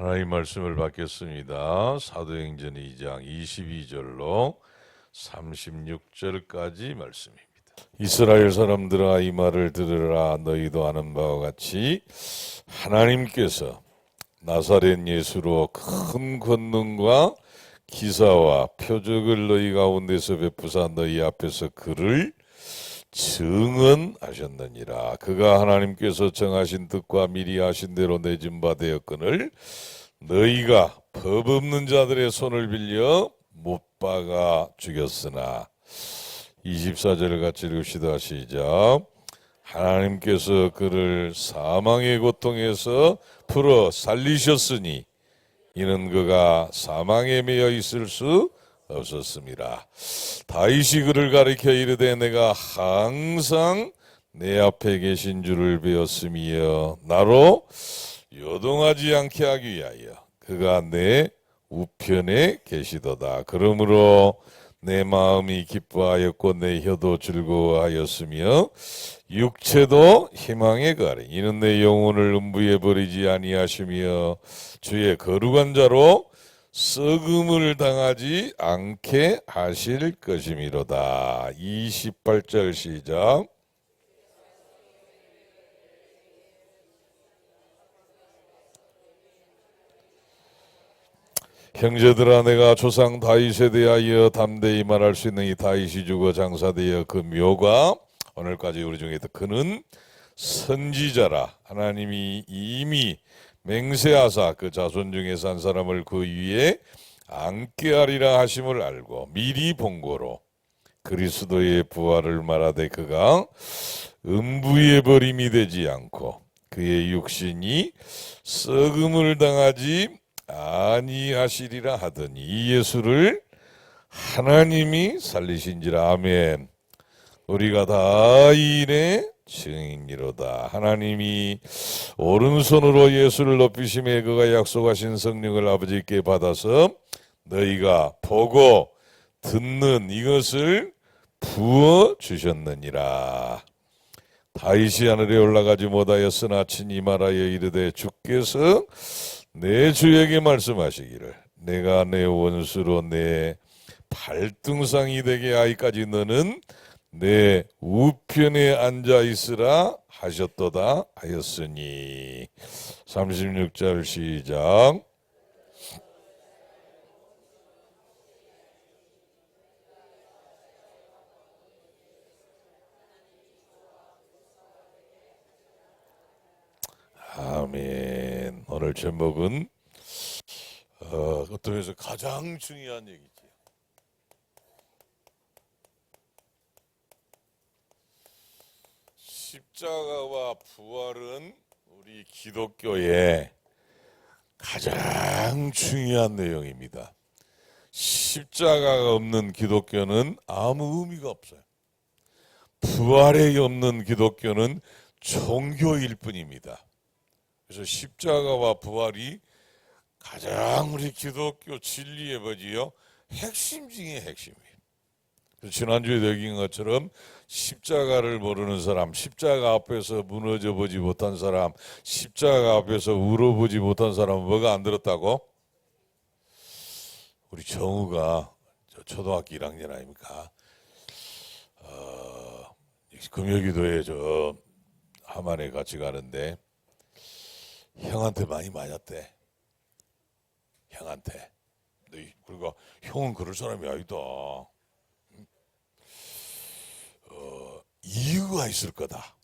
하나님 말씀을 받겠습니다. 사도행전 2장 22절로 36절까지 말씀입니다. 이스라엘 사람들아, 이 말을 들으라. 너희도 아는 바와 같이 하나님께서 나사렛 예수로 큰 권능과 기사와 표적을 너희 가운데서 베푸사 너희 앞에서 그를 증언하셨느니라. 그가 하나님께서 정하신 뜻과 미리 하신 대로 내준 바 되었거늘 너희가 법 없는 자들의 손을 빌려 못 박아 죽였으나. 24절을 같이 읽읍시다. 시작. 하나님께서 그를 사망의 고통에서 풀어 살리셨으니 이는 그가 사망에 매여 있을 수 없었습니다. 다윗이 그를 가리켜 이르되 내가 항상 내 앞에 계신 줄을 배웠으며 나로 요동하지 않게 하기 위하여 그가 내 우편에 계시도다. 그러므로 내 마음이 기뻐하였고 내 혀도 즐거워하였으며 육체도 희망에 가리. 이는 내 영혼을 음부에 버리지 아니하시며 주의 거룩한 자로 썩음을 당하지 않게 하실 것이미로다. 28절 시작. 형제들아, 내가 조상 다윗에 대하여 담대히 말할 수 있는 이 다윗이 죽어 장사되어 그 묘가 오늘까지 우리 중에 그는 선지자라. 하나님이 이미 맹세하사 그 자손 중에서 한 사람을 그 위에 앉게 하리라 하심을 알고 미리 본고로 그리스도의 부활을 말하되 그가 음부의 버림이 되지 않고 그의 육신이 썩음을 당하지 아니하시리라 하더니 이 예수를 하나님이 살리신지라. 아멘. 우리가 다 이 일의 증인이로다. 하나님이 오른손으로 예수를 높이심에 그가 약속하신 성령을 아버지께 받아서 너희가 보고 듣는 이것을 부어 주셨느니라. 다윗이 하늘에 올라가지 못하였으나 친히 말하여 이르되 주께서 내 주에게 말씀하시기를 내가 내 원수로 내 발등상이 되게 하기까지 너는 내 우편에 앉아 있으라 하셨도다 하였으니. 36절 시작. 아멘. 오늘 제목은 어떤 면에서 가장 중요한 얘기지. 십자가와 부활은 우리 기독교의 가장 중요한 내용입니다. 십자가가 없는 기독교는 아무 의미가 없어요. 부활이 없는 기독교는 종교일 뿐입니다. 그래서 십자가와 부활이 가장 우리 기독교 진리의 뭐지요? 핵심 중에 핵심이에요. 지난주에 얘기한 것처럼 십자가를 모르는 사람, 십자가 앞에서 무너져 보지 못한 사람, 십자가 앞에서 울어보지 못한 사람은 뭐가 안 들었다고? 우리 정우가 초등학교 1학년 아닙니까? 금요기도에 저 하만에 같이 가는데 형한테 많이 맞았대. 형한테. 그러니까 형은 그럴 사람이 아니다. 이유가 있을 거다.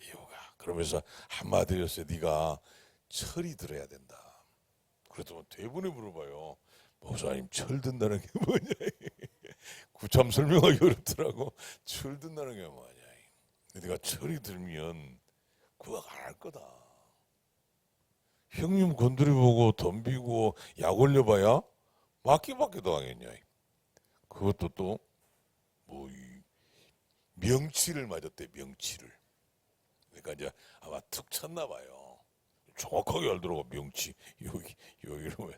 이유가. 그러면서 한마디로 했어요. 네가 철이 들어야 된다. 그랬더니 대부분이 물어봐요. 목사님, 철 든다는 게 뭐냐? 구참 설명하기 어렵더라고. 철 든다는 게 뭐냐? 네가 철이 들면 구박 안 할 거다. 형님 건드려보고 덤비고 약 올려봐야 맞기밖에 당하겠냐. 그것도 또 뭐 명치를 맞았대. 명치를. 그러니까 이제 아마 툭 쳤나 봐요. 정확하게 알더라고. 명치 여기로 맞.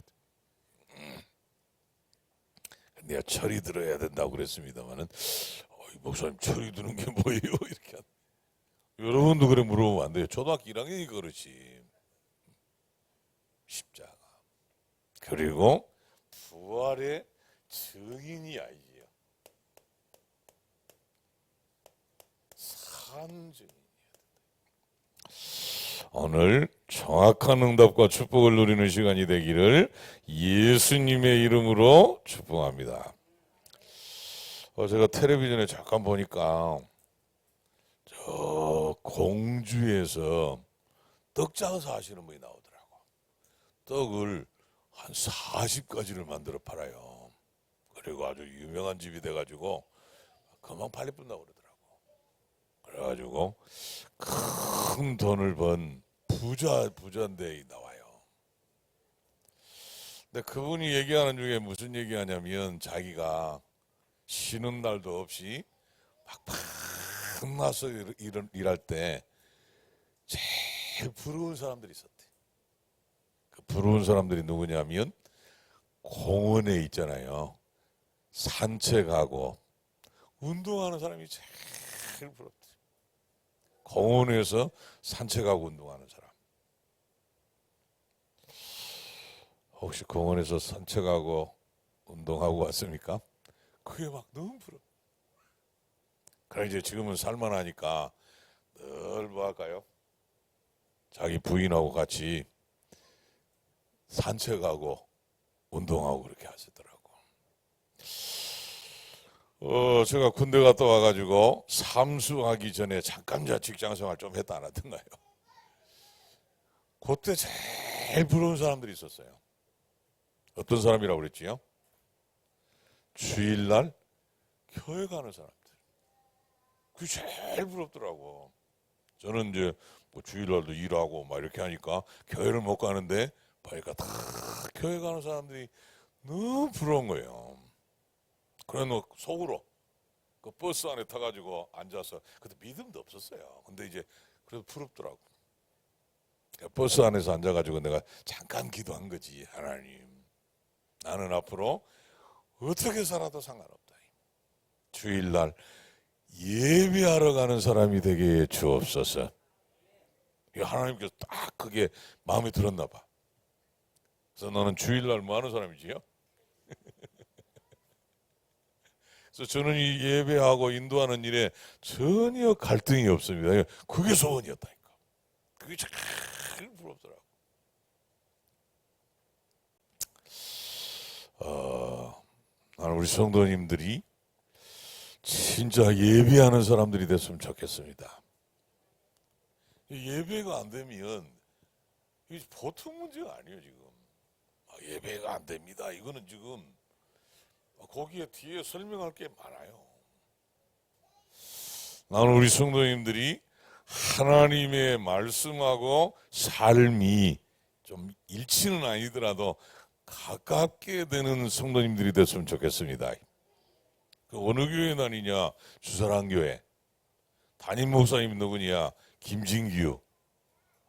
내가 철이 들어야 된다고 그랬습니다만은 목사님 철이 드는 게 뭐예요? 이렇게 여러분도 그래 물어보면 안 돼요. 초등학교 1학년이니까 그렇지. 십자가. 그리고 부활의 증인이 아니지요. 산 증인. 오늘 정확한 응답과 축복을 누리는 시간이 되기를 예수님의 이름으로 축복합니다. 제가 텔레비전에 잠깐 보니까 저 공주에서 떡 장사 하시는 분이 나오더라고. 떡을 한 40가지를 만들어 팔아요. 그리고 아주 유명한 집이 돼가지고 금방 팔리뿐다고 그러더라고. 그래가지고 큰 돈을 번 부자인데 나와요. 근데 그분이 얘기하는 중에 무슨 얘기하냐면 자기가 쉬는 날도 없이 막 나서 일할 때 제일 부러운 사람들이 있었대. 그 부러운 사람들이 누구냐면 공원에 있잖아요. 산책하고 운동하는 사람이 제일 부럽대. 공원에서 산책하고 운동하는 사람. 혹시 공원에서 산책하고 운동하고 왔습니까? 그게 막 너무 부러워. 그래 이제 지금은 살만하니까 늘 뭐 할까요? 자기 부인하고 같이 산책하고 운동하고 그렇게 하시더라고. 제가 군대 갔다 와가지고 삼수하기 전에 잠깐 직장생활 좀 했다 안 하던가요? 그때 제일 부러운 사람들이 있었어요. 어떤 사람이라고 그랬지요? 주일날 교회 가는 사람들. 그게 제일 부럽더라고. 저는 이제 뭐 주일날도 일하고 막 이렇게 하니까 교회를 못 가는데 보니까 다 교회 가는 사람들이 너무 부러운 거예요. 그래 놓고 속으로 그 버스 안에 타가지고 앉아서 그때 믿음도 없었어요. 근데 이제 그래도 부럽더라고. 버스 안에서 앉아가지고 내가 잠깐 기도한 거지. 하나님, 나는 앞으로 어떻게 살아도 상관없다. 주일날 예배하러 가는 사람이 되게 주옵소서. 하나님께서 딱 그게 마음에 들었나 봐. 그래서 너는 주일날 뭐 하는 사람이지요? 그래서 저는 이 예배하고 인도하는 일에 전혀 갈등이 없습니다. 그게 소원이었다니까. 그게 제일 부럽더라고. 나는 우리 성도님들이 진짜 예배하는 사람들이 됐으면 좋겠습니다. 예배가 안 되면 이게 보통 문제가 아니에요 지금. 예배가 안 됩니다. 이거는 지금 거기에 뒤에 설명할 게 많아요. 나는 우리 성도님들이 하나님의 말씀하고 삶이 좀 일치는 아니더라도 가깝게 되는 성도님들이 됐으면 좋겠습니다. 그 어느 교회 다니냐? 주사랑교회. 담임 목사님 누구냐? 김진규.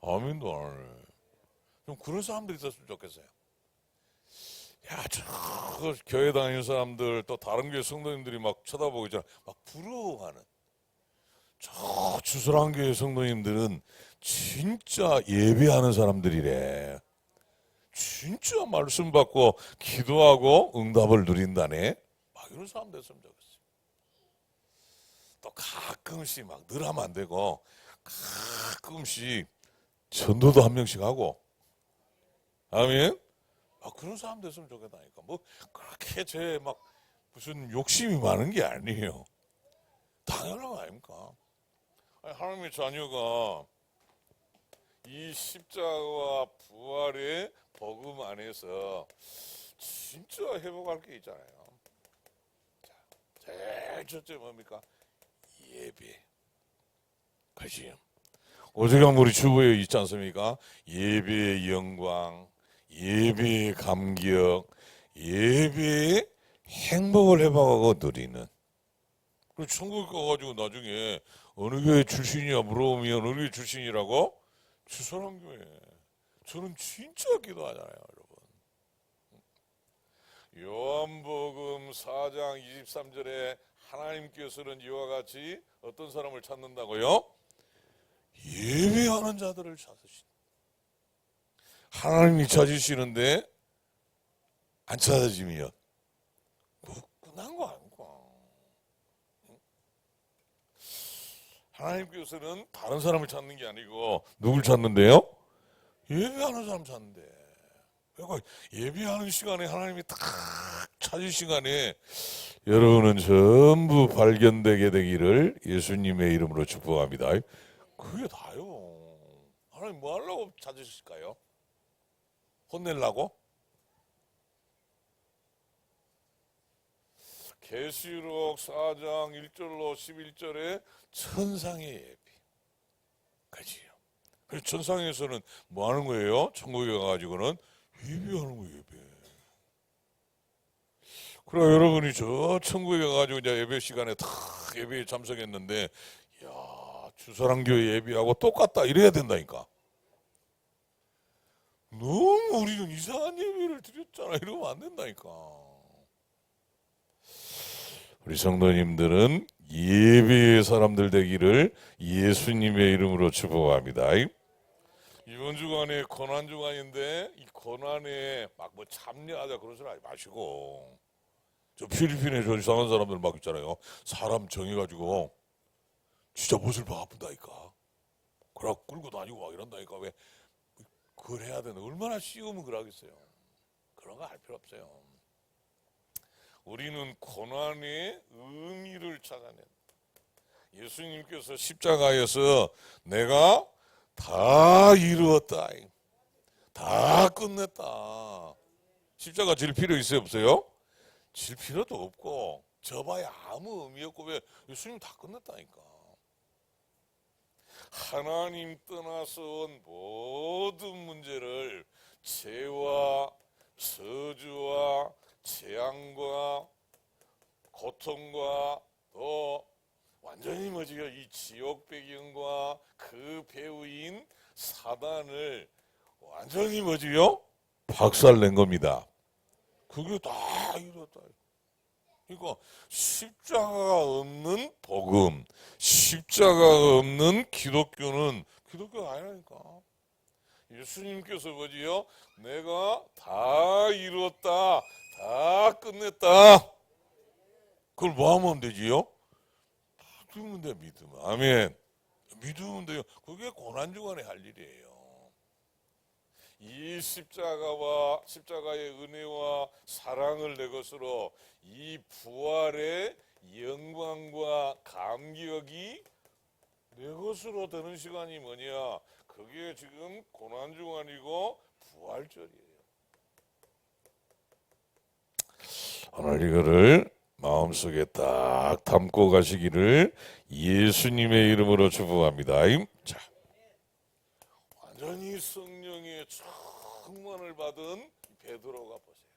아멘도 안 하네. 좀 그런 사람들이 있었으면 좋겠어요. 야, 저 교회 다니는 사람들 또 다른 교회 성도님들이 막 쳐다보고 있잖아. 막 부러워하는. 저 주사랑교회 성도님들은 진짜 예배하는 사람들이래. 진짜 말씀 받고 기도하고 응답을 누린다네. 막 이런 사람 됐으면 좋겠어요. 또 가끔씩 막 늘 하면 안 되고 가끔씩 전도도 한 명씩 하고. 아멘. 그런 사람 됐으면 좋겠다니까. 뭐 그렇게 제 막 무슨 욕심이 많은 게 아니에요. 당연한 거 아닙니까? 아니, 하나님의 자녀가 이 십자가와 부활의 복음 안에서 진짜 회복할 게 있잖아요. 자, 제일 첫째 뭡니까? 예배. 그렇지. 오죽하면 우리 주보에 있지 않습니까? 예배의 영광, 예배의 감격, 예배의 행복을 회복하고 누리는. 그리고 천국에 가가지고 나중에 어느 교회 출신이야 물어보면 어느 교회 출신이라고? 주사랑교회. 저는 진짜 기도하잖아요, 여러분. 요한복음 4장 23절에 하나님께서는 이와 같이 어떤 사람을 찾는다고요? 예배하는 자들을 찾으신다. 하나님이 찾으시는데 안 찾아지면 끝난 거 아닌가? 하나님께서는 다른 사람을 찾는 게 아니고 누굴 찾는데요? 예배하는 사람 찾는데. 그러니까 예배하는 시간에 하나님이 딱 찾을 시간에 여러분은 전부 발견되게 되기를 예수님의 이름으로 축복합니다. 그게 다요. 하나님 뭐 하려고 찾으실까요? 혼내려고? 계시록 4장 1절로 11절에 천상의 예배. 그지요. 그래서 천상에서는 뭐 하는 거예요? 천국에 가가지고는 예배하는 거예요, 예배. 그래 여러분이 저 천국에 가가지고 이제 예배 시간에 다 예배에 참석했는데, 야 주사랑교회 예배하고 똑같다 이래야 된다니까. 너무 우리는 이상한 예배를 드렸잖아 이러면 안 된다니까. 우리 성도님들은 예배의 사람들 되기를 예수님의 이름으로 축복합니다. 이번 주간에 고난 주간인데 이 고난에 막 뭐 참여하자 그런 소리 하지 마시고, 저 필리핀에 저 이상한 사람들 막 있잖아요. 사람 정해가지고 진짜 못을 봐 아픈다니까. 그래 끌고 다니고 막 이런다니까. 왜 그걸 해야 되나? 얼마나 쉬우면 그러겠어요. 그런 거 할 필요 없어요. 우리는 고난의 의미를 찾아낸다. 예수님께서 십자가에서 내가 다 이루었다, 다 끝냈다. 십자가 질 필요 있어요 없어요? 질 필요도 없고 져봐야 아무 의미 없고. 왜? 예수님 다 끝냈다니까. 하나님 떠나서 온 모든 문제를 죄와 저주와 재앙과 고통과 또 완전히 뭐지요? 이 지옥 배경과 그 배우인 사단을 완전히 뭐지요? 박살낸 겁니다. 그게 다 이렇다. 그러니까 십자가가 없는 복음, 십자가가 없는 기독교는 기독교가 아니라니까. 예수님께서 뭐지요? 내가 다 이루었다, 다 끝냈다. 그걸 뭐 하면 되지요? 믿으면 돼, 믿으면. 아멘. 믿으면 돼요. 그게 고난주간에 할 일이에요. 이 십자가의 은혜와 사랑을 내 것으로 이 부활의 영광과 감격이 내 것으로 되는 시간이 뭐냐? 그게 지금 고난주간이고 부활절이에요. 오늘 이거를 마음속에 딱 담고 가시기를 예수님의 이름으로 축복합니다. 자, 완전히 성령의 충만을 받은 베드로가 보세요.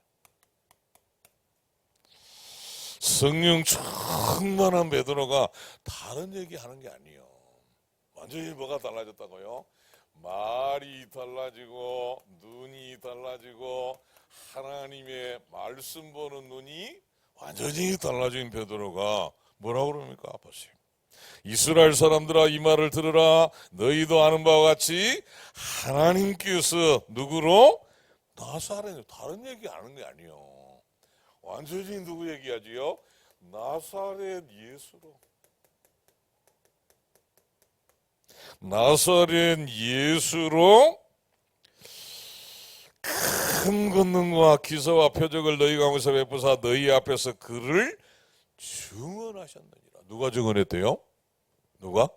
성령 충만한 베드로가 다른 얘기하는 게 아니에요. 완전히 뭐가 달라졌다고요? 말이 달라지고 눈이 달라지고 하나님의 말씀 보는 눈이 완전히 달라진 베드로가 뭐라고 그럽니까? 보세요. 이스라엘 사람들아 이 말을 들으라. 너희도 아는 바와 같이 하나님께서 누구로? 나사렛. 다른 얘기 하는 게 아니에요. 완전히 누구 얘기하지요? 나사렛 예수로. 나사렛 예수로 큰 권능과 기사와 표적을 너희 가운데서 베푸사 너희 앞에서 그를 증언하셨느니라. 누가 증언했대요? 누가?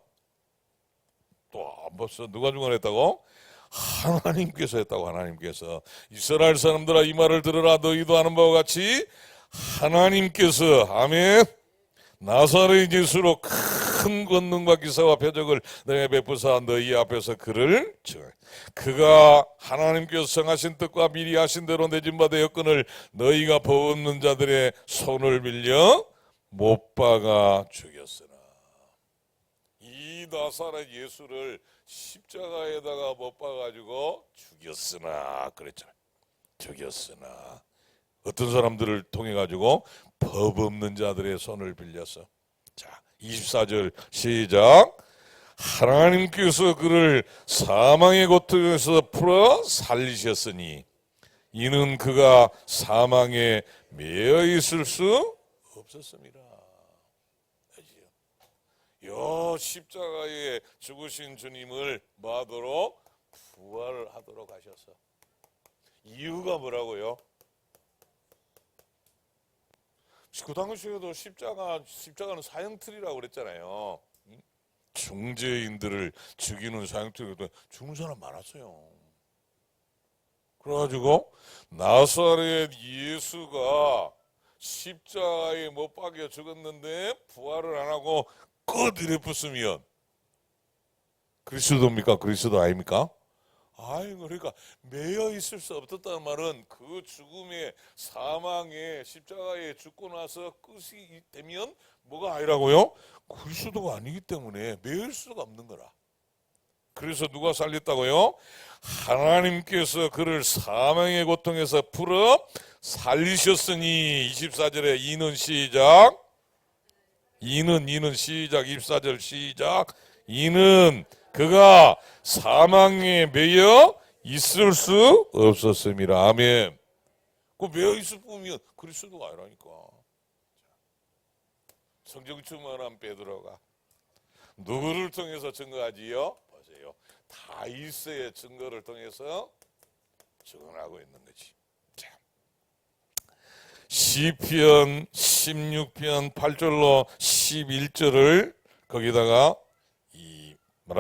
또 안 봤어. 누가 증언했다고? 하나님께서 했다고. 하나님께서. 이스라엘 사람들아 이 말을 들으라. 너희도 아는 바와 같이 하나님께서 아멘 나사렛 예수로 큰 권능과 기사와 표적을 내게 베푸사 너희 앞에서 그를 그가 하나님께서 정하신 뜻과 미리 하신 대로 내준 바 되었거늘 너희가 법 없는 자들의 손을 빌려 못 박아 죽였으나. 이 나사렛 예수를 십자가에다가 못 박아가지고 죽였으나 그랬잖아요. 죽였으나 어떤 사람들을 통해 가지고 법 없는 자들의 손을 빌려서. 자 24절 시작. 하나님께서 그를 사망의 고통에서 풀어 살리셨으니 이는 그가 사망에 매여 있을 수 없었습니다. 요 십자가에 죽으신 주님을 마도록 부활하도록 하셔서 이유가 뭐라고요? 그 당시에도 십자가는 사형틀이라고 그랬잖아요. 중죄인들을 죽이는 사형틀이 죽는 사람 많았어요. 그래가지고 나사렛 예수가 십자가에 못 박여 죽었는데 부활을 안 하고 끝 이래 붙으면 그리스도입니까? 그리스도 아닙니까? 아이, 그러니까 매여 있을 수 없었다는 말은 그 죽음의 사망에 십자가에 죽고 나서 끝이 되면 뭐가 아니라고요? 그리스도가 아니기 때문에 매일 수가 없는 거라. 그래서 누가 살렸다고요? 하나님께서 그를 사망의 고통에서 풀어 살리셨으니 24절에 이는 시작. 이는 시작. 24절 시작. 이는 그가 사망에 매여 있을 수 없었습니다. 아멘. 그 매여 있을 뿐이면 그리스도가 아니라니까. 성경 충만한 베드로가 누구를 통해서 증거하지요? 보세요. 다윗의 증거를 통해서 증언하고 있는 거지. 자, 시편 16편 8절로 11절을 거기다가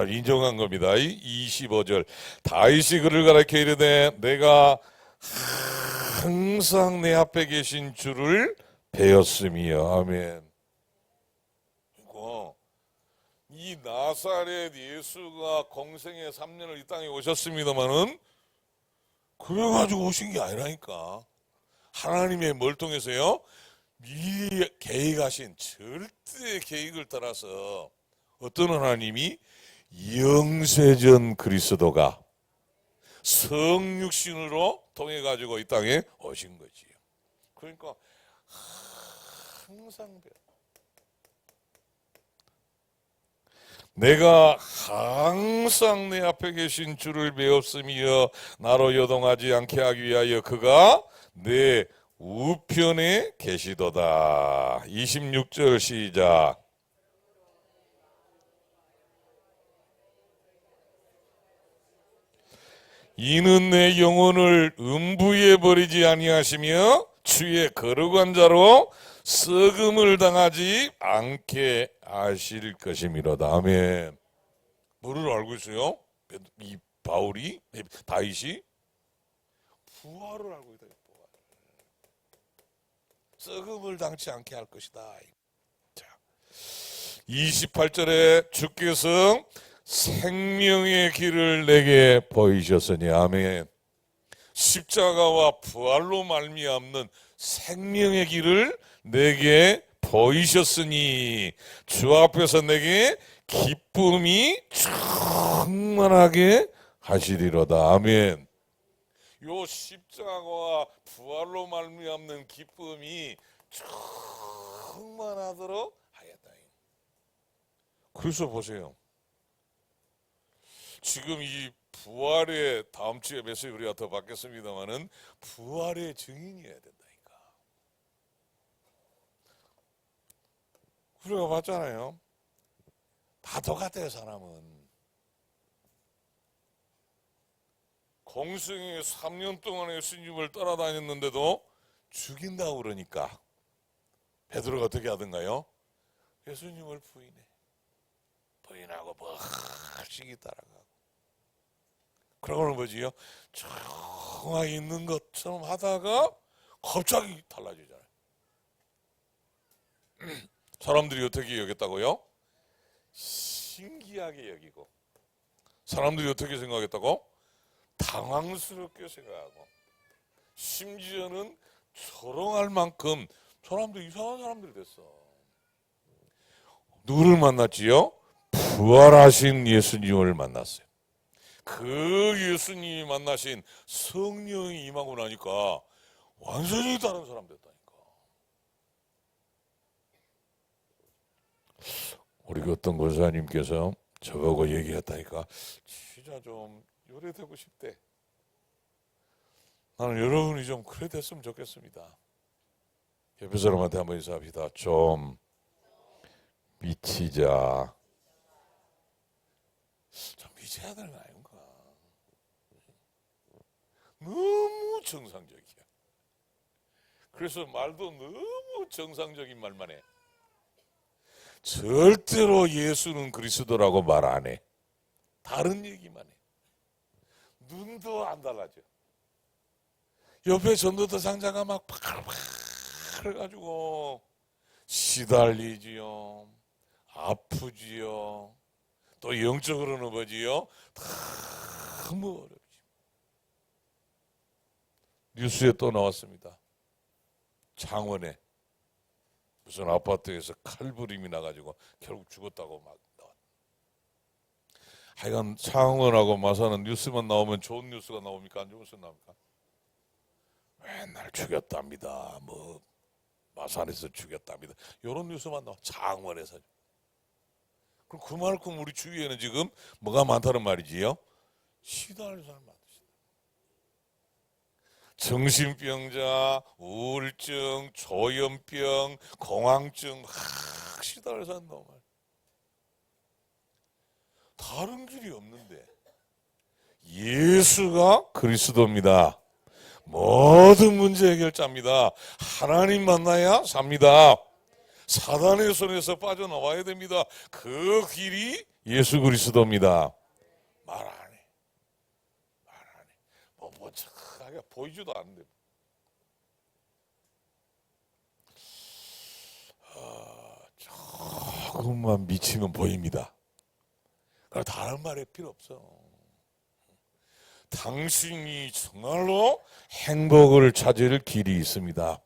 인정한 겁니다. 25절 다윗이 그를 가르쳐 이르되 내가 항상 내 앞에 계신 주를 배웠으며 아멘. 그러니까 이 나사렛 예수가 공생의 3년을 이 땅에 오셨습니다마는 그래가지고 오신 게 아니라니까. 하나님의 뭘 통해서요? 미리 계획하신 절대 계획을 따라서 어떤 하나님이 영세전 그리스도가 성육신으로 통해 가지고 이 땅에 오신 거지요. 그러니까 항상 내가 항상 내 앞에 계신 주를 배웠으며 나로 요동하지 않게 하기 위하여 그가 내 우편에 계시도다. 26절 시작. 이는 내 영혼을 음부에 버리지 아니하시며 주의 거룩한 자로 썩음을 당하지 않게 하실 것이미로다. 아멘. 뭐를 알고 있어요? 이 바울이 다윗이 부활을 알고 있다. 부활. 썩음을 당치 않게 할 것이다. 자, 28절에 주께서 생명의 길을 내게 보이셨으니 아멘. 십자가와 부활로 말미암는 생명의 길을 내게 보이셨으니 주 앞에서 내게 기쁨이 충만하게 하시리로다. 아멘. 요 십자가와 부활로 말미암는 기쁨이 충만하도록 하였다. 그래서 보세요. 지금 이 부활의 다음 주에 메시지 우리가 더 받겠습니다만은 부활의 증인이어야 된다니까. 우리가 봤잖아요. 다 똑같아요. 사람은 공생의 3년 동안 예수님을 따라다녔는데도 죽인다고 그러니까 베드로가 어떻게 하던가요? 예수님을 부인하고 멋지게 따라가고. 그러고는 뭐지요? 조용히 있는 것처럼 하다가 갑자기 달라지잖아요. 사람들이 어떻게 여겼다고요? 신기하게 여기고. 사람들이 어떻게 생각했다고? 당황스럽게 생각하고. 심지어는 조롱할 만큼 사람들이 이상한 사람들이 됐어. 누구를 만났지요? 부활하신 예수님을 만났어요. 그 예수님이 만나신 성령이 임하고 나니까 완전히 다른 사람 됐다니까. 우리 어떤 권사님께서 저보고 얘기했다니까 진짜 좀 요래 되고 싶대. 나는 여러분이 좀 그래 됐으면 좋겠습니다. 옆에 사람한테 한번 인사합시다. 좀 미치자. 좀 미쳐야 되는 거 아닌가? 너무 정상적이야. 그래서 말도 너무 정상적인 말만 해. 절대로 예수는 그리스도라고 말 안 해. 다른 얘기만 해. 눈도 안 달라져. 옆에 전도사 장자가 막 그래가지고 시달리지요, 아프지요, 또 영적으로는 뭐지요? 너무 어렵지. 뉴스에 또 나왔습니다. 창원에 무슨 아파트에서 칼부림이 나가지고 결국 죽었다고 막 나왔. 하여간 창원하고 마산은 뉴스만 나오면 좋은 뉴스가 나옵니까? 안 좋은 뉴스 나옵니까? 맨날 죽였답니다. 뭐 마산에서 죽였답니다. 이런 뉴스만 나와. 창원에서. 그럼 그만큼 우리 주위에는 지금 뭐가 많다는 말이지요? 시달릴 사람 많다. 정신병자, 우울증, 조현병, 공황증 시달릴 사람 너무 많아. 다른 길이 없는데 예수가 그리스도입니다. 모든 문제 해결자입니다. 하나님 만나야 삽니다. 사단의 손에서 빠져나와야 됩니다. 그 길이 예수 그리스도입니다. 말 안 해. 말 안 해. 뭐 착하게 보이지도 않는데. 조금만 미치면 보입니다. 그럼 다른 말에 필요 없어. 당신이 정말로 행복을 찾을 길이 있습니다.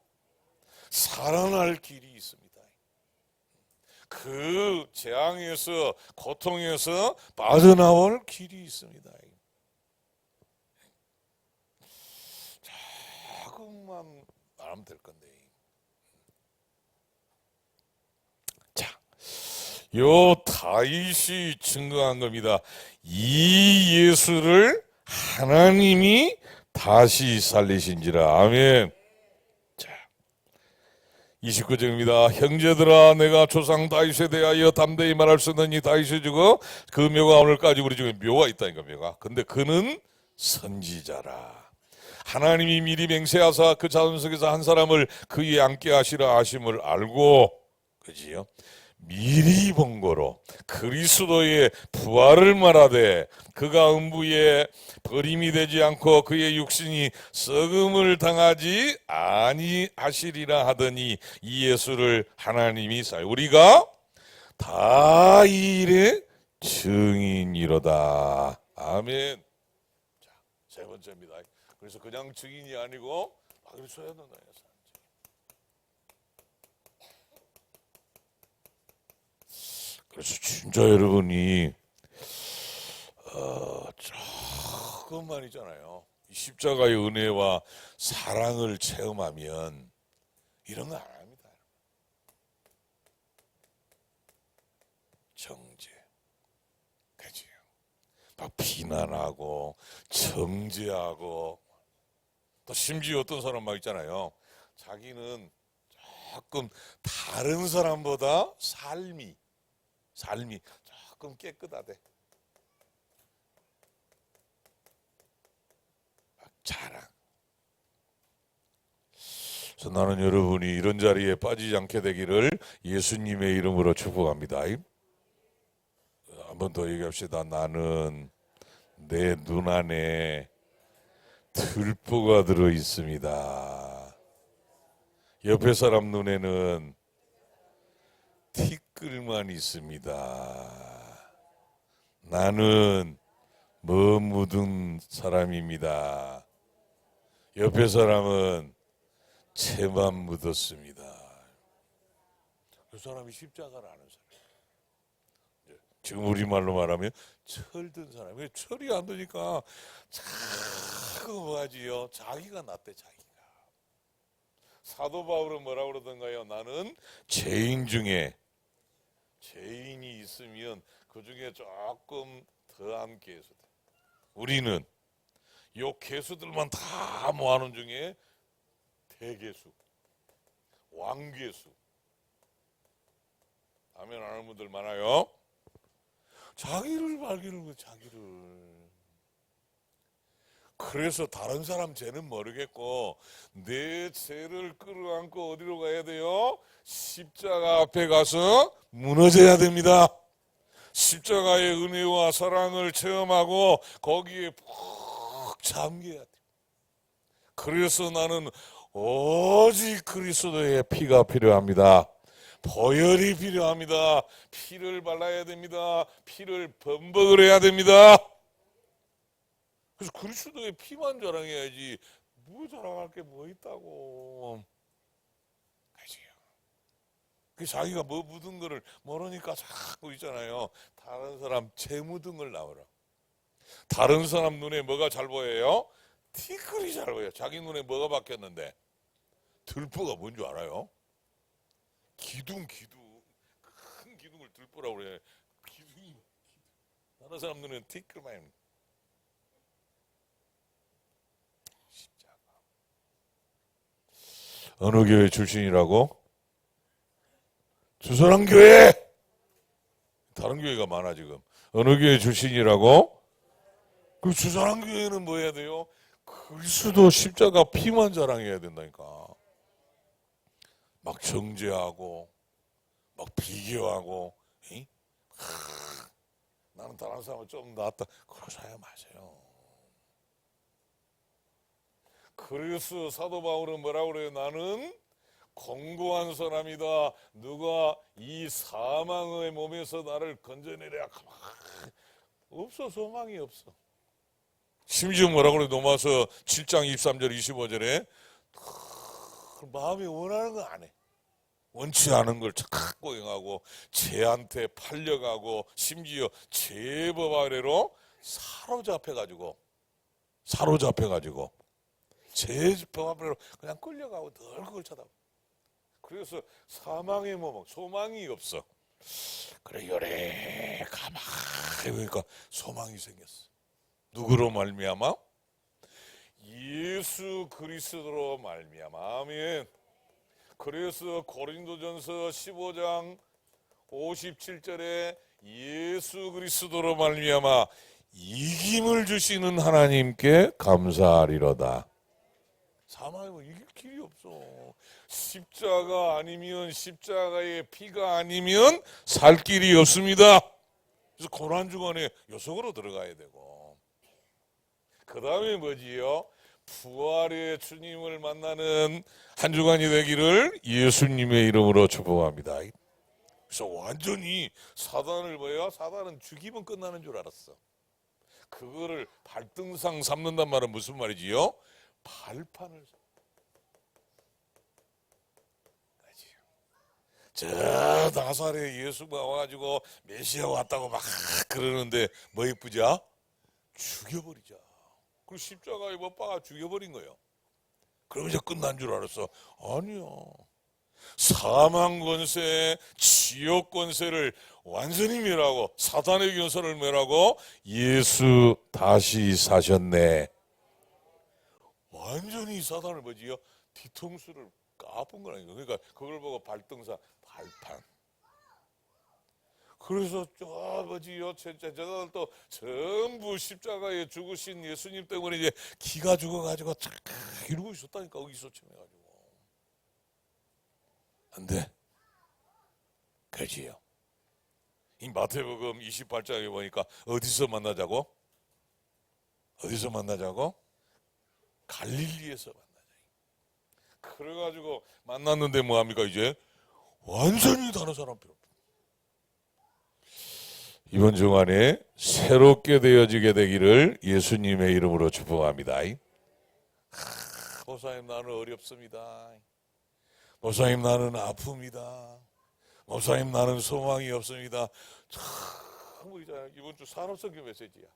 살아날 길이 있습니다. 그 재앙에서 고통에서 빠져나올 길이 있습니다. 조금만 말하면 될 건데. 자, 요 다윗이 증거한 겁니다. 이 예수를 하나님이 다시 살리신지라. 아멘. 자, 29절입니다. 형제들아, 내가 조상 다윗에 대하여 담대히 말할 수 있는 이 다윗이 죽어 그 묘가 오늘까지 우리 중에 묘가 있다니까. 묘가. 근데 그는 선지자라. 하나님이 미리 맹세하사 그 자손에서 한 사람을 그 위에 앉게 하시라 하심을 알고, 그지요? 미리 본 거로 그리스도의 부활을 말하되 그가 음부에 버림이 되지 않고 그의 육신이 썩음을 당하지 아니하시리라 하더니 이 예수를 하나님이 우리가 다 이 일의 증인이로다. 아멘. 자, 세 번째입니다. 그래서 그냥 증인이 아니고 그리스도야 된다. 그래서 진짜 여러분이 조금만 있잖아요. 이 십자가의 은혜와 사랑을 체험하면 이런 거 안 합니다. 정죄, 그죠? 막 비난하고 정죄하고 또 심지어 어떤 사람 막 있잖아요. 자기는 조금 다른 사람보다 삶이 조금 깨끗하대. 자랑. 그래서 나는 여러분이 이런 자리에 빠지지 않게 되기를 예수님의 이름으로 축복합니다. 한 번 더 얘기합시다. 나는 내 눈 안에 들보가 들어 있습니다. 옆에 사람 눈에는 티끌만 있습니다. 나는 뭐 묻은 사람입니다. 옆에 사람은 채만 묻었습니다. 그 사람이 십자가를 아는 사람. 지금 우리말로 말하면 철든 사람. 왜 철이 안 드니까 자꾸 뭐하지요? 자기가 낫대. 자기가. 사도 바울은 뭐라고 그러던가요? 나는 죄인 중에 죄인이 있으면 그 중에 조금 더한 개수들. 우리는 요 개수들만 다 모아놓은 중에 대개수, 왕개수. 아멘 안 하는 분들 많아요. 자기를 발견하고 자기를. 그래서 다른 사람 죄는 모르겠고 내 죄를 끌어안고 어디로 가야 돼요? 십자가 앞에 가서 무너져야 됩니다. 십자가의 은혜와 사랑을 체험하고 거기에 푹 잠겨야 돼. 그래서 나는 오직 그리스도의 피가 필요합니다. 보혈이 필요합니다. 피를 발라야 됩니다. 피를 범벅을 해야 됩니다. 그래서 그리스도의 피만 자랑해야지 뭐 자랑할 게 뭐 있다고. 알지요? 그 자기가 뭐 묻은 거를 모르니까 자꾸 있잖아요. 다른 사람 죄 묻은 걸 나오라. 다른 사람 눈에 뭐가 잘 보여요? 티끌이 잘 보여요. 자기 눈에 뭐가 박혔는데 들보가 뭔 줄 알아요? 기둥. 큰 기둥을 들보라고 그래. 기둥이. 다른 사람 눈에는 티끌만. 십자가. 어느 교회 출신이라고? 주선한교회. 다른 교회가 많아 지금. 어느 교회 출신이라고? 그 주선한교회는 뭐 해야 돼요? 그리스도 십자가 피만 자랑해야 된다니까. 막 정죄하고 막 비교하고 나는 다른 사람은 좀 낫다 그러셔야 마세요. 그래서 사도 바울은 뭐라고 그래요? 나는 공고한 사람이다. 누가 이 사망의 몸에서 나를 건져내랴. 없어. 소망이 없어. 심지어 뭐라고 그래? 로마서 7장 23절 25절에 마음이 원하는 거 안 해. 원치 않은 걸 자꾸 행하고 죄한테 팔려가고 심지어 죄법 아래로 사로잡혀가지고 죄법 아래로 그냥 끌려가고 늘 그걸 쳐다봐. 그래서 사망의 몸, 소망이 없어. 그래 요래 가만히 보니까 소망이 생겼어. 누구로 말미암아? 예수 그리스도로 말미암아. 아멘. 그래서 고린도전서 15장 57절에 예수 그리스도로 말미암아 이김을 주시는 하나님께 감사하리로다. 사망은 이길 길이 없어. 십자가 아니면 십자가의 피가 아니면 살 길이 없습니다. 그래서 고난주간에 요속으로 들어가야 되고 그 다음에 뭐지요? 부활의 주님을 만나는 한 주간이 되기를 예수님의 이름으로 축복합니다. 그래서 완전히 사단을 뭐예요? 사단은 죽이면 끝나는 줄 알았어. 그거를 발등상 삼는단 말은 무슨 말이지요? 발판을 저 나사렛 예수가 와가지고 메시아 왔다고 막 그러는데 뭐 이쁘자? 죽여버리자. 그 십자가에 못 박아 죽여버린 거예요. 그럼 이제 끝난 줄 알았어. 아니요. 사망 권세, 지옥 권세를 완전히 멸하고 사탄의 권세를 멸하고 예수 다시 사셨네. 완전히 사탄을 뭐지요? 뒤통수를 까본 거라니까. 그러니까 그걸 보고 발등상 발판. 그래서 저 뭐지요? 저들 또 전부 십자가에 죽으신 예수님 때문에 이제 기가 죽어가지고 이러고 있었다니까. 의기소침해가지고. 안 돼. 그지요. 이 마태복음 28장에 보니까 어디서 만나자고? 어디서 만나자고? 갈릴리에서 만나자. 그래가지고 만났는데 뭐합니까 이제? 완전히 다른 사람 필요 없다. 이번 주간에 새롭게 되어지게 되기를 예수님의 이름으로 축복합니다. 목사님 나는 어렵습니다. 목사님 나는 아픕니다. 목사님 나는 소망이 없습니다. 참 이번 주 산업성경 메시지야.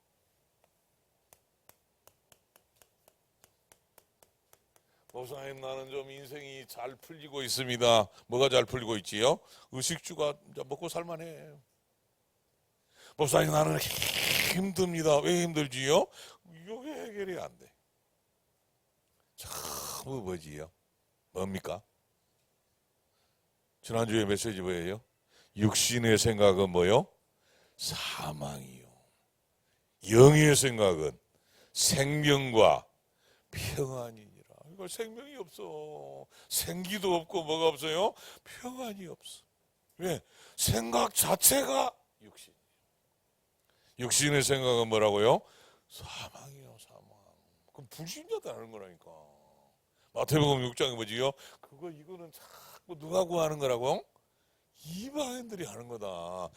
목사님, 나는 좀 인생이 잘 풀리고 있습니다. 뭐가 잘 풀리고 있지요? 의식주가 이제 먹고 살만해. 목사님, 나는 힘듭니다. 왜 힘들지요? 이게 해결이 안 돼. 전부 뭐지요? 뭡니까? 지난주에 메시지 뭐예요? 육신의 생각은 뭐요? 사망이요. 영의 생각은 생명과 평안이니라. 이거 생명이 없어. 생기도 없고 뭐가 없어요? 평안이 없어. 왜? 생각 자체가 육신. 육신의 생각은 뭐라고요? 사망이요, 사망. 그럼 불신자다는 거라니까. 마태복음 6장에 뭐지요? 이거는 자꾸 누가 구하는 거라고? 이방인들이 하는 거다.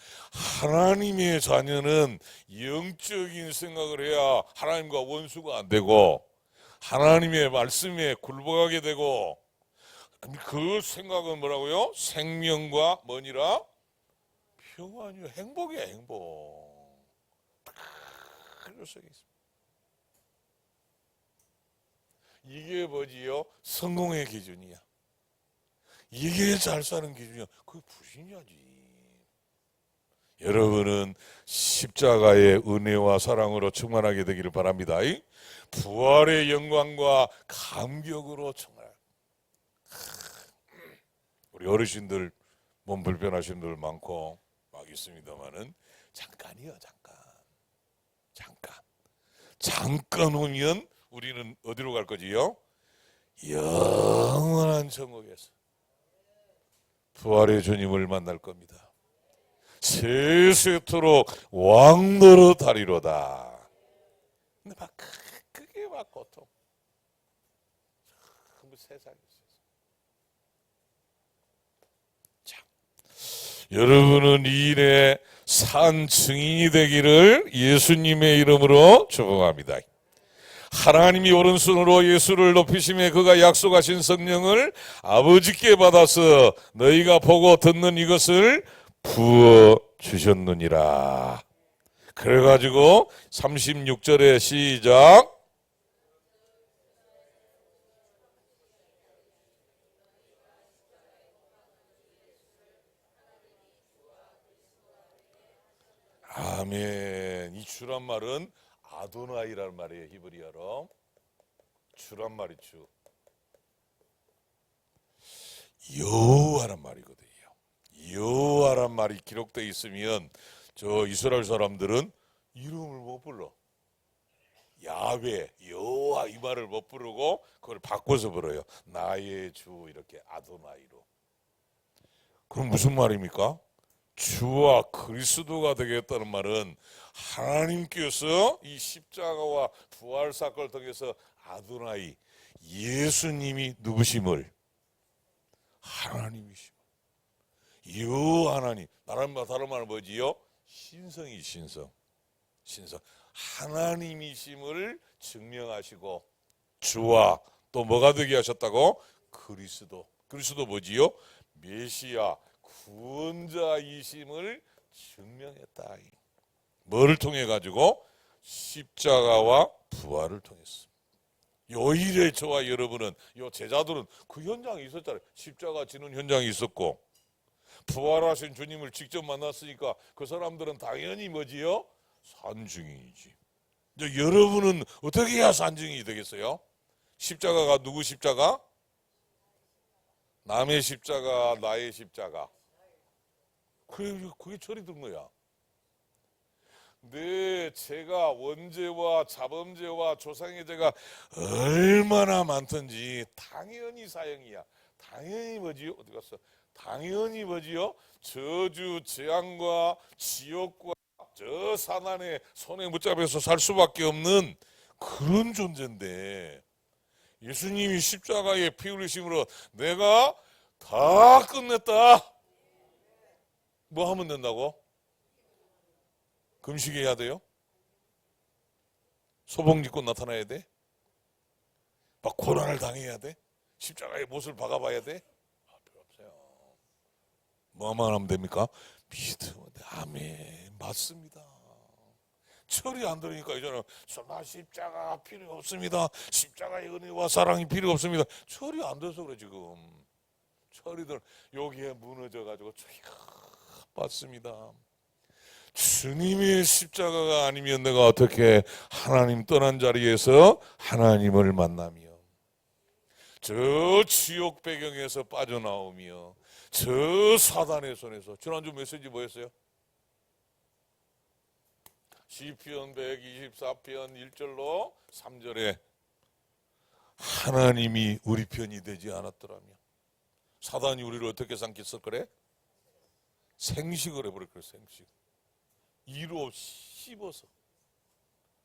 하나님의 자녀는 영적인 생각을 해야 하나님과 원수가 안 되고 하나님의 말씀에 굴복하게 되고, 그 생각은 뭐라고요? 생명과 뭐니라? 평안이요. 행복이야, 행복. 이게 뭐지요? 성공의 기준이야. 이게 잘 사는 기준이야. 그게 불신자지. 여러분은 십자가의 은혜와 사랑으로 충만하게 되기를 바랍니다. 부활의 영광과 감격으로 충만하게. 우리 어르신들 몸 불편하신 분들 많고 막 있습니다만은 잠깐이요, 잠깐 오면 우리는 어디로 갈 거지요? 영원한 천국에서 부활의 주님을 만날 겁니다. 세세토록 왕노릇 하리로다. 근데 막 그게 막 고통. 세상에. 자, 여러분은 이 일에 산 증인이 되기를 예수님의 이름으로 축복합니다. 하나님이 오른손으로 예수를 높이심에 그가 약속하신 성령을 아버지께 받아서 너희가 보고 듣는 이것을 부어 주셨느니라. 그래가지고 36절에 시작. 아멘. 이 주란 말은 아도나이라는 말이에요. 히브리어로. 주란 말이 주. 여호와란 말이거든요. 여호와란 말이 기록되어 있으면 저 이스라엘 사람들은 이름을 못 불러. 야훼, 여호와 이 말을 못 부르고 그걸 바꿔서 불러요. 나의 주, 이렇게 아도나이로. 그럼 무슨 말입니까? 주와 그리스도가 되겠다는 말은 하나님께서 이 십자가와 부활 사건을 통해서 아도나이, 예수님이 누구심을, 하나님이심을, 하나님, 다른 말은 뭐지요? 신성이 신성. 하나님이심을 증명하시고, 주와 또 뭐가 되게 하셨다고? 그리스도 뭐지요? 메시아, 구원자이심을 증명했다. 뭐를 통해 가지고? 십자가와 부활을 통해서. 요 일에 저와 여러분은, 요 제자들은 그 현장에 있었잖아요. 십자가 지는 현장에 있었고 부활하신 주님을 직접 만났으니까 그 사람들은 당연히 뭐지요? 산증인이지. 이제 여러분은 어떻게 해야 산증인이 되겠어요? 십자가가 누구 십자가? 남의 십자가, 나의 십자가. 그게 철이 든 거야. 내 죄가, 원죄와 자범죄와 조상의 죄가 얼마나 많든지 당연히 사형이야. 당연히 뭐지요? 어디 갔어? 당연히 뭐지요? 저주, 재앙과 지옥과 저 사단의 손에 붙잡혀서 살 수밖에 없는 그런 존재인데, 예수님이 십자가에 피 흘리심으로 내가 다 끝냈다. 뭐 하면 된다고? 금식해야 돼요? 소복 입고 나타나야 돼? 막 고난을 당해야 돼? 십자가에 못을 박아봐야 돼? 필요 없어요. 뭐만 하면 됩니까? 믿으면 돼. 아멘. 맞습니다. 철이 안 들으니까 이제는 나 십자가 필요 없습니다. 십자가의 은혜와 사랑이 필요 없습니다. 철이 안 돼서 그래 지금. 철이들 여기에 무너져 가지고 저희가 맞습니다. 주님의 십자가가 아니면 내가 어떻게 하나님 떠난 자리에서 하나님을 만나며 저 지옥 배경에서 빠져나오며 저 사단의 손에서. 지난주 메시지 뭐였어요? 시편 124편 1절로 3절에 하나님이 우리 편이 되지 않았더라면 사단이 우리를 어떻게 삼켰을 거래? 생식을 해버릴 거래. 생식. 이로 씹어서.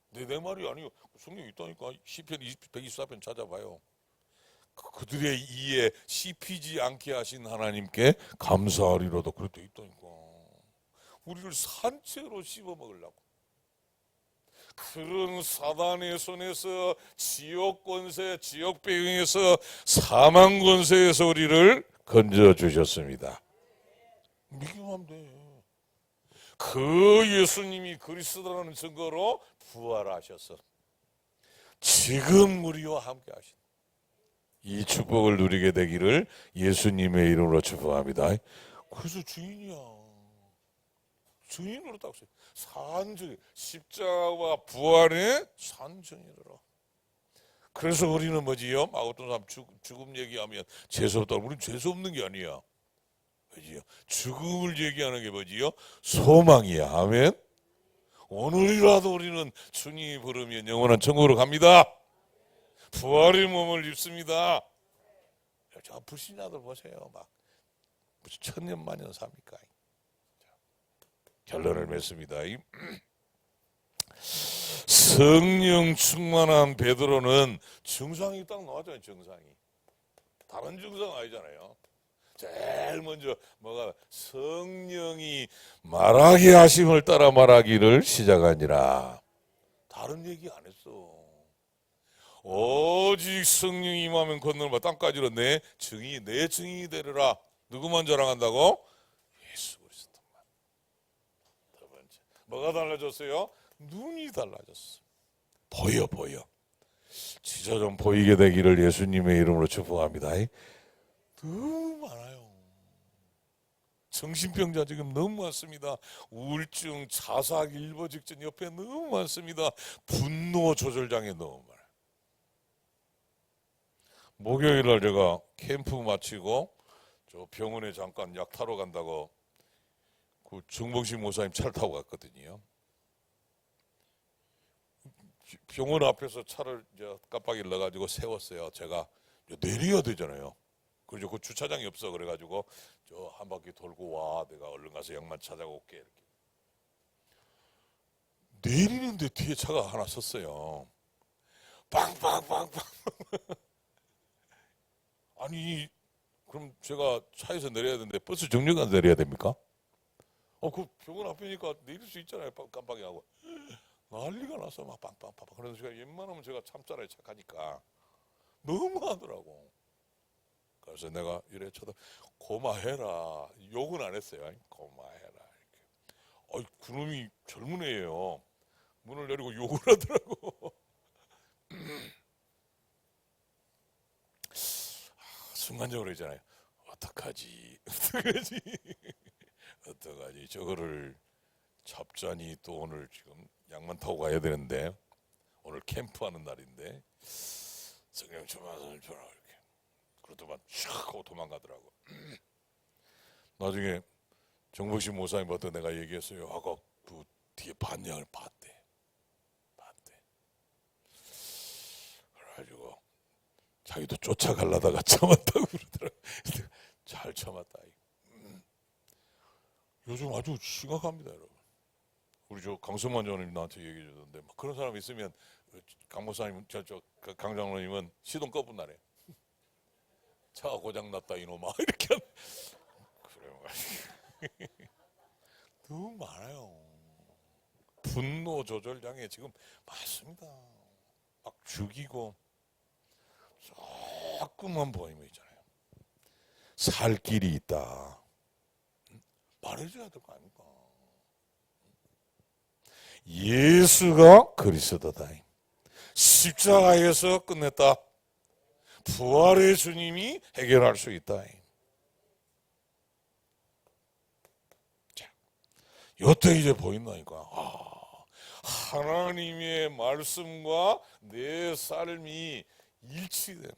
내 말이 아니요. 성경에 있다니까. 시편 124편 찾아봐요. 그들의 이에 씹히지 않게 하신 하나님께 감사하리로도 그렇게 있다니까. 우리를 산채로 씹어 먹으려고. 그런 사단의 손에서 지옥 권세, 지옥 배경에서 사망 권세에서 우리를 건져 주셨습니다. 믿기만 하면 돼. 그 예수님이 그리스도라는 증거로 부활하셔서 지금 우리와 함께 하신 이 축복을 누리게 되기를 예수님의 이름으로 축복합니다. 그래서 주인으로 딱 써요. 산증인, 십자가와 부활의 산증인으로. 그래서 우리는 뭐지요? 어떤 사람 죽음 얘기하면 재수없다. 우리는 재수없는 게 아니야. 뭐지요? 죽음을 얘기하는 게 뭐지요? 소망이야. 아멘. 오늘이라도 우리는 주님이 부르면 영원한 천국으로 갑니다. 부활의 몸을 입습니다. 저 불신자들 보세요. 막 무슨 천년 만년 삽니까? 결론을 맺습니다. 성령 충만한 베드로는 증상이 딱 나왔잖아요. 증상이. 다른 증상 아니잖아요. 제일 먼저 뭐가 성령이 말하게 하심을 따라 말하기를 시작하니라. 다른 얘기 안 했어. 오직 성령이 임하면 건너면 땅까지로 내 증인이 되리라. 누구만 자랑한다고? 예수 그리스도만. 두 번째, 뭐가 달라졌어요? 눈이 달라졌어. 보여. 진짜 좀 보이게 되기를 예수님의 이름으로 축복합니다. 너무 많아요. 정신병자 지금 너무 많습니다. 우울증, 자살 일보 직전 옆에 너무 많습니다. 분노 조절장애 너무 많아요. 목요일날 제가 캠프 마치고 저 병원에 잠깐 약 타러 간다고 그 정봉신 목사님 차를 타고 갔거든요. 병원 앞에서 차를 이제 깜빡이를 넣어가지고 세웠어요. 제가 내려야 되잖아요. 그래서 그 주차장이 없어. 그래가지고 저 한 바퀴 돌고 와. 내가 얼른 가서 약만 찾아고 올게. 이렇게. 내리는데 뒤에 차가 하나 섰어요. 빵빵빵빵. 아니 그럼 제가 차에서 내려야 되는데 버스 정류장 내려야 됩니까? 그 병원 앞이니까 내릴 수 있잖아요. 깜빡이하고. 난리가 났어. 막 빵빵빵. 그래서 제가 웬만하면 제가 참잖아요. 착하니까. 너무 하더라고. 그래서 내가 이래 쳐다 고마해라. 욕은 안 했어요. 고마해라. 이렇게. 그놈이 젊은 애예요. 문을 내리고 욕을 하더라고. 순간적으로 있잖아요. 어떡하지? 저거를 잡자니 또 오늘 지금 약만 타고 가야 되는데 오늘 캠프하는 날인데 성령 충만을 줘라 이렇게. 그러더만 촥 하고 도망가더라고. 나중에 정복신 모사님한테 내가 얘기했어요. 아까 그 뒤에 반향을 봤대. 그래가지고 자기도 쫓아가려다가 참았다고 그러더라고. 잘 참았다. 요즘 아주 심각합니다, 여러분. 우리 저 강성만 장로님 나한테 얘기해 주던데 그런 사람 있으면 강 목사님, 강 장로님은 시동 꺼분나래. 차가 고장 났다 이놈아 이렇게. 그래. 너무 많아요. 분노 조절 장애 지금 많습니다. 막 죽이고 조금만 보이면 있잖아요. 살 길이 있다. 말해줘야 될 거 아닙니까? 예수가 그리스도다. 십자가에서 끝냈다. 부활의 주님이 해결할 수 있다. 자, 요때 이제 보인다니까. 하나님의 말씀과 내 삶이 일치되는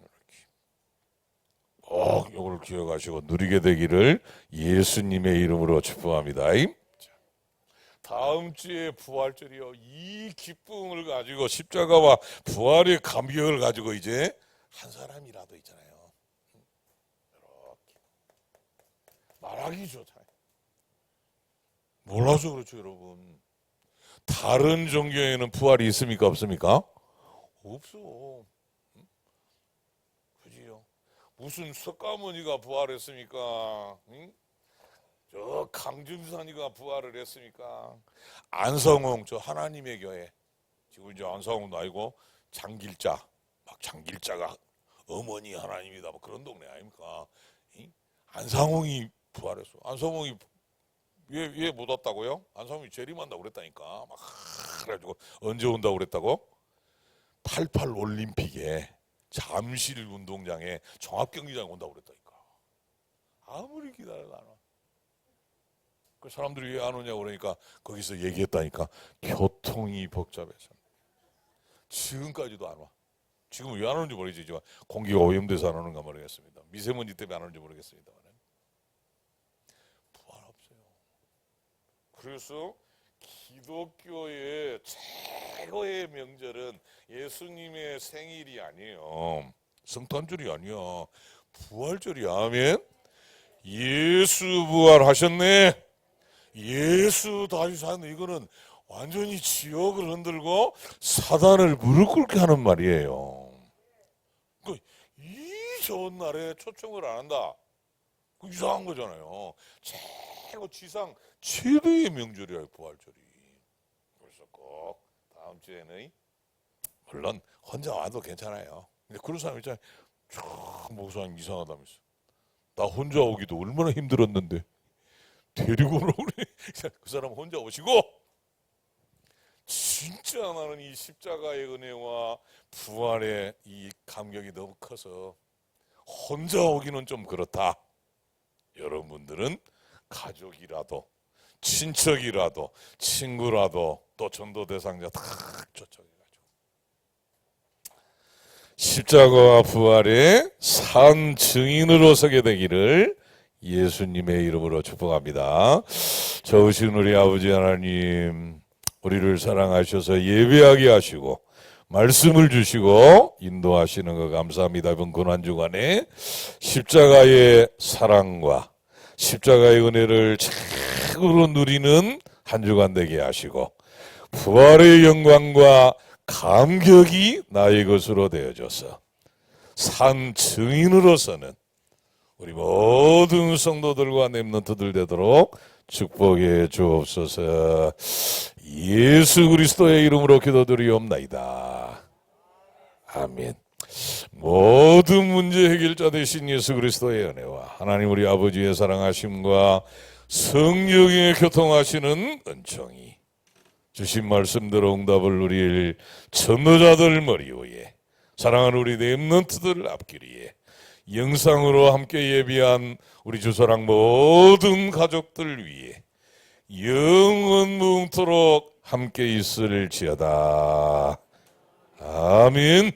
꼭 이걸 기억하시고 누리게 되기를 예수님의 이름으로 축복합니다. 다음 주에 부활절이요. 이 기쁨을 가지고 십자가와 부활의 감격을 가지고 이제 한 사람이라도 있잖아요. 이렇게 말하기 좋잖아요. 몰라서 그렇죠, 여러분. 다른 종교에는 부활이 있습니까, 없습니까? 없어. 그지요? 무슨 석가모니가 부활했습니까? 응? 저 강준산이가 부활을 했습니까? 안성홍 저 하나님의 교회 지금 이제 안성홍도 아니고 장길자 막 장길자가 어머니 하나님이다 뭐 그런 동네 아닙니까? 응? 안성홍이 부활했어. 안성홍이 왜 못 왔다고요? 안성홍이 재림한다고 그랬다니까. 막 그래가지고 언제 온다고 그랬다고? 88 올림픽에 잠실 운동장에 종합경기장에 온다고 그랬다니까. 아무리 기다려도 안 와. 그 사람들이 왜 안 오냐고 그러니까 거기서 얘기했다니까. 교통이 복잡해서. 지금까지도 안 와. 지금 왜 안 오는지 모르겠지만 공기가 오염돼서 안 오는가 모르겠습니다. 미세먼지 때문에 안 오는지 모르겠습니다. 부활 없어요. 그래서 기독교의 최고의 명절은 예수님의 생일이 아니에요. 성탄절이 아니야. 부활절이야. 아멘. 예수 부활하셨네. 예수 다시 사는 이거는 완전히 지옥을 흔들고 사단을 무릎 꿇게 하는 말이에요. 이 좋은 날에 초청을 안 한다. 이상한 거잖아요. 최고 지상 최대의 명절이에요, 부활절이. 그래서 꼭 다음 주에는 물론 혼자 와도 괜찮아요. 근데 그런 사람 있잖아요. 목사님 이상하다면서. 나 혼자 오기도 얼마나 힘들었는데 데리고 오라고 그래. 그 사람 혼자 오시고 진짜 나는 이 십자가의 은혜와 부활의 이 감격이 너무 커서 혼자 오기는 좀 그렇다. 여러분들은 가족이라도 친척이라도 친구라도 또 전도 대상자 다 초청해가지고 십자가와 부활의 산 증인으로 서게 되기를 예수님의 이름으로 축복합니다. 좋으신 우리 아버지 하나님, 우리를 사랑하셔서 예배하게 하시고 말씀을 주시고 인도하시는 거 감사합니다. 이번 고난주간에 십자가의 사랑과 십자가의 은혜를 최고로 누리는 한 주간 되게 하시고 부활의 영광과 감격이 나의 것으로 되어져서 산 증인으로서는 우리 모든 성도들과 렘넌트들 되도록 축복해 주옵소서. 예수 그리스도의 이름으로 기도드리옵나이다. 아멘. 모든 문제 해결자 되신 예수 그리스도의 은혜와 하나님 우리 아버지의 사랑하심과 성령의 교통하시는 은총이 주신 말씀대로 응답을 누릴 전도자들 머리 위에 사랑하는 우리 렘넌트들 앞길 위에 영상으로 함께 예비한 우리 주사랑 모든 가족들 위에 영원 무궁토록 함께 있을지어다. 아멘.